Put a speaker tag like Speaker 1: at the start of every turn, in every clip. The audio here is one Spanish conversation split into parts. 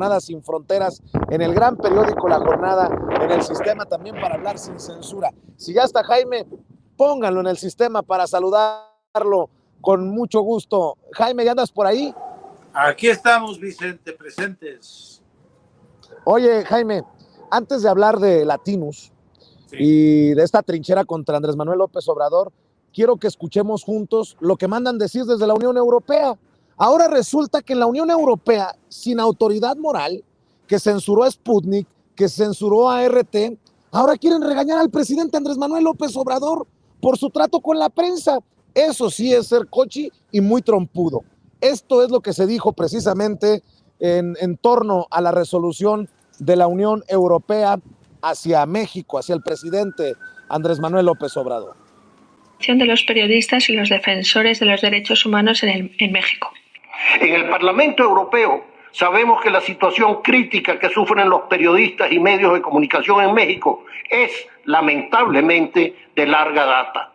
Speaker 1: Jornada Sin Fronteras, en el gran periódico La Jornada, en el sistema también para hablar sin censura. Si ya está Jaime, pónganlo en el sistema para saludarlo con mucho gusto. Jaime, ¿ya andas por ahí?
Speaker 2: Aquí estamos, Vicente, presentes.
Speaker 1: Oye, Jaime, antes de hablar de Latinus y de esta trinchera contra Andrés Manuel López Obrador, quiero que escuchemos juntos lo que mandan decir desde la Unión Europea. Ahora resulta que en la Unión Europea, sin autoridad moral, que censuró a Sputnik, que censuró a RT, ahora quieren regañar al presidente Andrés Manuel López Obrador por su trato con la prensa. Eso sí es ser cochi y muy trompudo. Esto es lo que se dijo precisamente en torno a la resolución de la Unión Europea hacia México, hacia el presidente Andrés Manuel López Obrador.
Speaker 3: De los periodistas y los defensores de los derechos humanos en México.
Speaker 4: En el Parlamento Europeo sabemos que la situación crítica que sufren los periodistas y medios de comunicación en México es lamentablemente de larga data.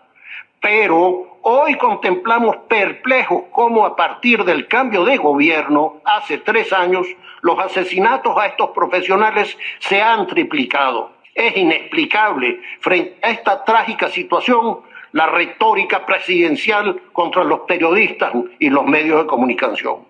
Speaker 4: Pero hoy contemplamos perplejos cómo a partir del cambio de gobierno hace 3 años los asesinatos a estos profesionales se han triplicado. Es inexplicable frente a esta trágica situación la retórica presidencial contra los periodistas y los medios de comunicación.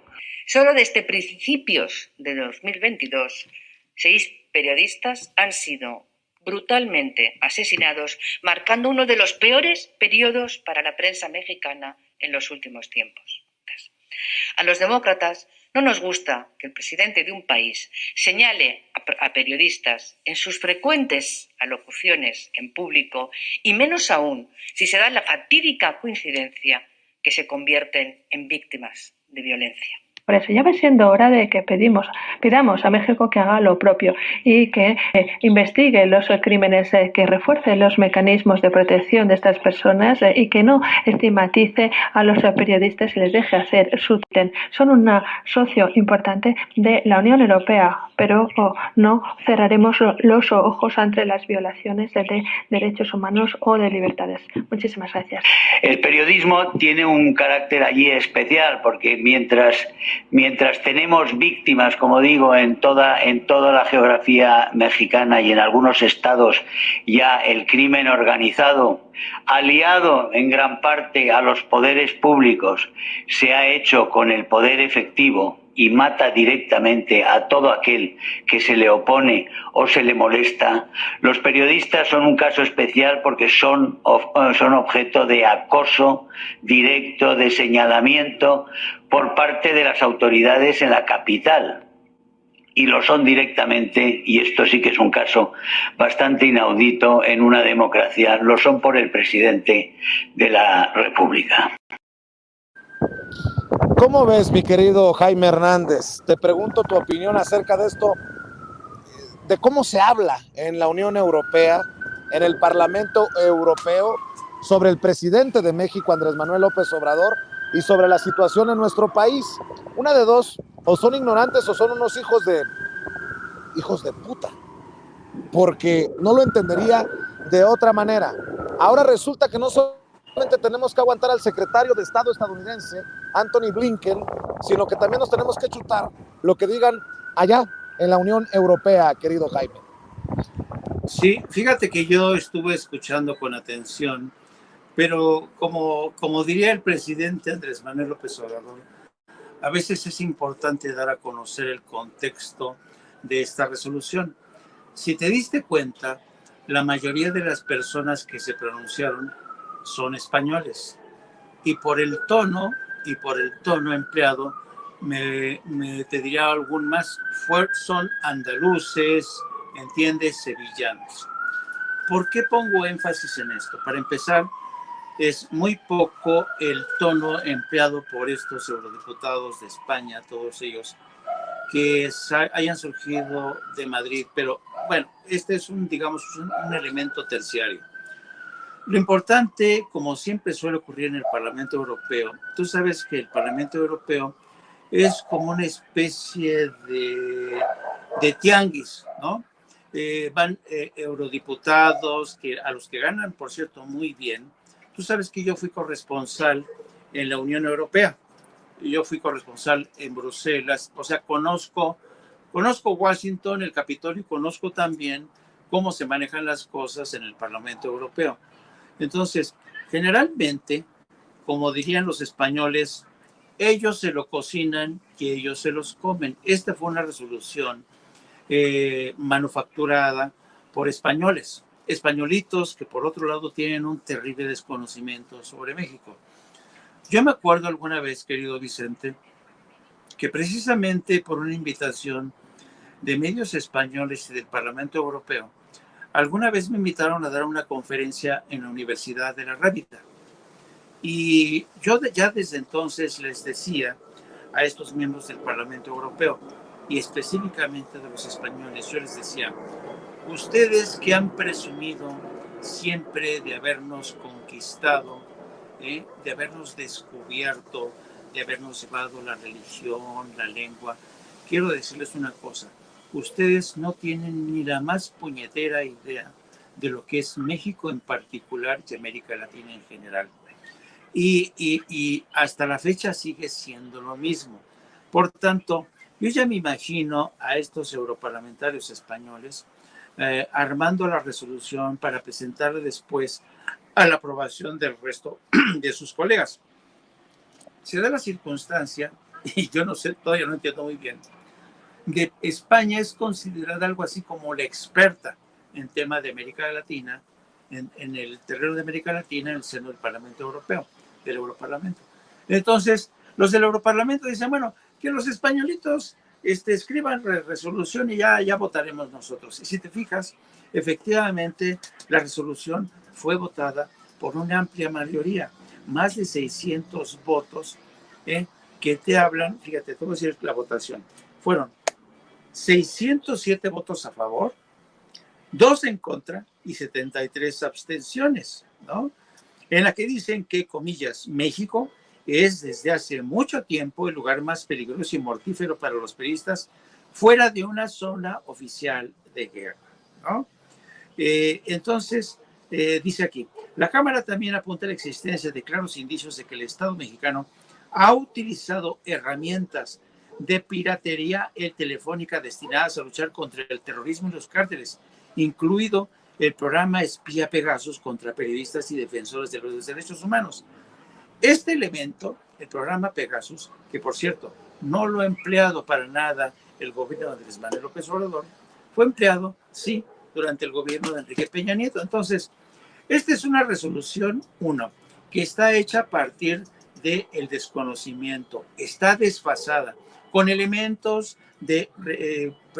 Speaker 5: Solo desde principios de 2022, 6 periodistas han sido brutalmente asesinados, marcando uno de los peores periodos para la prensa mexicana en los últimos tiempos. A los demócratas no nos gusta que el presidente de un país señale a periodistas en sus frecuentes alocuciones en público y menos aún si se da la fatídica coincidencia que se convierten en víctimas de violencia.
Speaker 3: Por eso ya va siendo hora de que pidamos a México que haga lo propio y que investigue los crímenes, que refuerce los mecanismos de protección de estas personas y que no estigmatice a los periodistas y les deje hacer su trabajo. Son un socio importante de la Unión Europea, pero no cerraremos los ojos ante las violaciones de derechos humanos o de libertades. Muchísimas gracias.
Speaker 6: El periodismo tiene un carácter allí especial porque mientras tenemos víctimas, como digo, en toda la geografía mexicana y en algunos estados ya el crimen organizado, aliado en gran parte a los poderes públicos, se ha hecho con el poder efectivo y mata directamente a todo aquel que se le opone o se le molesta. Los periodistas son un caso especial porque son objeto de acoso directo, de señalamiento por parte de las autoridades en la capital. Y lo son directamente, y esto sí que es un caso bastante inaudito en una democracia, lo son por el presidente de la República.
Speaker 1: ¿Cómo ves, mi querido Jaime Hernández? Te pregunto tu opinión acerca de esto, de cómo se habla en la Unión Europea, en el Parlamento Europeo, sobre el presidente de México, Andrés Manuel López Obrador, y sobre la situación en nuestro país. Una de dos, o son ignorantes o son unos hijos de puta, porque no lo entendería de otra manera. Ahora resulta que no solamente tenemos que aguantar al secretario de Estado estadounidense, Anthony Blinken, sino que también nos tenemos que chutar lo que digan allá en la Unión Europea, querido Jaime.
Speaker 2: Sí, fíjate que yo estuve escuchando con atención, pero como diría el presidente Andrés Manuel López Obrador, a veces es importante dar a conocer el contexto de esta resolución. Si te diste cuenta, la mayoría de las personas que se pronunciaron son españoles, y por el tono empleado te diría algún más, son andaluces, ¿entiendes? Sevillanos. ¿Por qué pongo énfasis en esto? Para empezar, es muy poco el tono empleado por estos eurodiputados de España, todos ellos, que hayan surgido de Madrid, pero bueno, este es un elemento terciario. Lo importante, como siempre suele ocurrir en el Parlamento Europeo, tú sabes que el Parlamento Europeo es como una especie de tianguis, ¿no? Van eurodiputados a los que ganan, por cierto, muy bien. Tú sabes que yo fui corresponsal en la Unión Europea. Yo fui corresponsal en Bruselas, o sea, conozco Conozco Washington, el Capitolio, y conozco también cómo se manejan las cosas en el Parlamento Europeo. Entonces, generalmente, como dirían los españoles, ellos se lo cocinan y ellos se los comen. Esta fue una resolución manufacturada por españoles, españolitos que por otro lado tienen un terrible desconocimiento sobre México. Yo me acuerdo alguna vez, querido Vicente, que precisamente por una invitación de medios españoles y del Parlamento Europeo, alguna vez me invitaron a dar una conferencia en la Universidad de la Rábida. Y yo ya desde entonces les decía a estos miembros del Parlamento Europeo, y específicamente de los españoles, yo les decía, ustedes que han presumido siempre de habernos conquistado, de habernos descubierto, de habernos llevado la religión, la lengua, quiero decirles una cosa, ustedes no tienen ni la más puñetera idea de lo que es México en particular y América Latina en general. Y hasta la fecha sigue siendo lo mismo. Por tanto, yo ya me imagino a estos europarlamentarios españoles armando la resolución para presentarla después a la aprobación del resto de sus colegas. Se da la circunstancia, y yo no sé, todavía no entiendo muy bien, de España es considerada algo así como la experta en tema de América Latina, en el terreno de América Latina, en el seno del Parlamento Europeo, del Europarlamento. Entonces, los del Europarlamento dicen, bueno, que los españolitos escriban resolución y ya votaremos nosotros. Y si te fijas, efectivamente, la resolución fue votada por una amplia mayoría, más de 600 votos, que te hablan, fíjate, te voy a decir la votación, fueron 607 votos a favor, 2 en contra y 73 abstenciones, ¿no? En la que dicen que, comillas, México es desde hace mucho tiempo el lugar más peligroso y mortífero para los periodistas fuera de una zona oficial de guerra, ¿no? Entonces, dice aquí, la Cámara también apunta a la existencia de claros indicios de que el Estado mexicano ha utilizado herramientas de piratería telefónica destinadas a luchar contra el terrorismo y los cárteles, incluido el programa espía Pegasus contra periodistas y defensores de los derechos humanos. Este elemento, el programa Pegasus, que por cierto no lo ha empleado para nada el gobierno de Andrés Manuel López Obrador, fue empleado, sí, durante el gobierno de Enrique Peña Nieto. Entonces, esta es una resolución, que está hecha a partir del desconocimiento, está desfasada, con elementos de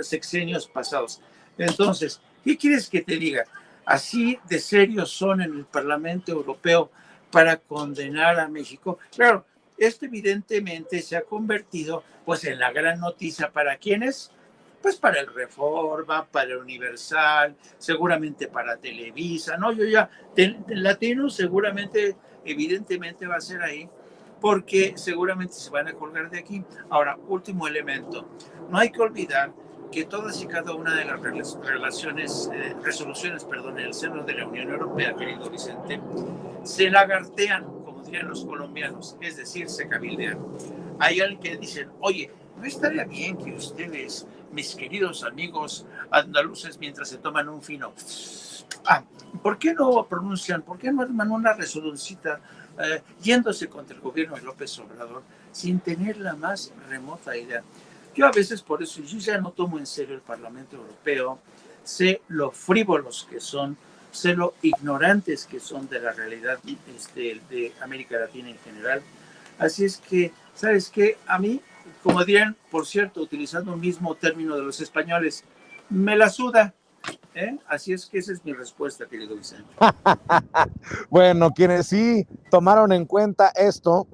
Speaker 2: sexenios pasados. Entonces, ¿qué quieres que te diga? Así de serios son en el Parlamento Europeo para condenar a México. Claro, esto evidentemente se ha convertido pues en la gran noticia para ¿quiénes? Pues para el Reforma, para el Universal, seguramente para Televisa, ¿no? Yo ya, Latino seguramente, evidentemente va a ser ahí, porque seguramente se van a colgar de aquí. Ahora, último elemento, no hay que olvidar que todas y cada una de las resoluciones en el seno de la Unión Europea, querido Vicente, se lagartean, como dirían los colombianos, es decir, se cabildean. Hay alguien que dicen, oye, ¿no estaría bien que ustedes, mis queridos amigos andaluces, mientras se toman un fino, ¿por qué no pronuncian, por qué no arman una resolucita yéndose contra el gobierno de López Obrador sin tener la más remota idea? Yo a veces por eso yo ya no tomo en serio el Parlamento Europeo, sé lo frívolos que son, sé lo ignorantes que son de la realidad de América Latina en general. Así es que, ¿sabes qué? A mí, como dirían, por cierto, utilizando un mismo término de los españoles, me la suda. Así es que esa es mi respuesta, querido Vicente.
Speaker 1: Bueno, quienes sí tomaron en cuenta esto